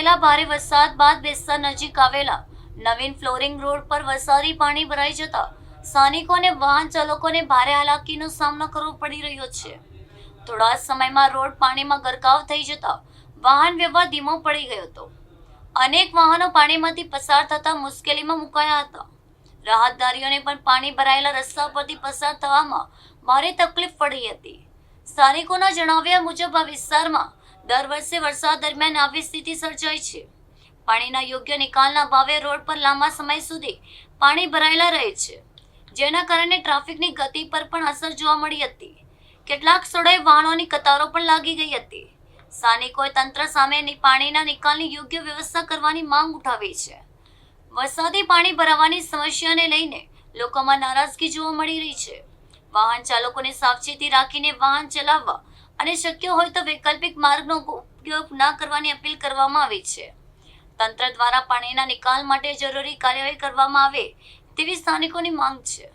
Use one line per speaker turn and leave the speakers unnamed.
થયેલા ભારે વરસાદ બાદ બેસ્તા નજીક આવેલા નવીન ફ્લોરિંગ રોડ પર વરસાદી પાણી ભરાઈ જતા સ્થાનિકો અને વાહન ચાલકોને ભારે હાલાકીનો સામનો કરવો પડી રહ્યો છે. થોડા જ સમયમાં રોડ પાણીમાં ગરકાવ થઈ જતા વાહન વ્યવહાર ધીમો પડી ગયો હતો. અનેક વાહનો પાણીમાંથી પસાર થતા મુશ્કેલીમાં મુકાયા હતા. રાહદારીઓને પણ પાણી ભરાયેલા રસ્તા પરથી પસાર થવામાં ભારે તકલીફ પડી હતી. સ્થાનિકોના જણાવ્યા મુજબ આ વિસ્તારમાં દર વર્ષે વરસાદ દરમિયાન આવી સ્થિતિ સર્જાય છે. પાણીના યોગ્ય નિકાલના અભાવે રોડ પર લાંબા સમય સુધી પાણી ભરાયેલા રહે છે, જેના કારણે ટ્રાફિકની ગતિ પર પણ અસર જોવા મળી હતી. કેટલાક સ્થળોએ વાહનોની કતારો પણ લાગી ગઈ હતી. સ્થાનિકોએ તંત્ર સામે પાણીના નિકાલની યોગ્ય વ્યવસ્થા કરવાની માંગ ઉઠાવી છે. વરસાદી પાણી ભરાવાની સમસ્યાને લઈને લોકોમાં નારાજગી જોવા મળી રહી છે. વાહન ચાલકોને સાવચેતી રાખીને વાહન ચલાવવા અને શક્ય હોય તો વૈકલ્પિક માર્ગનો ઉપયોગ ન કરવાની અપીલ કરવામાં આવી છે. તંત્ર દ્વારા પાણીના નિકાલ માટે જરૂરી કાર્યવાહી કરવામાં આવે તેવી સ્થાનિકોની માંગ છે.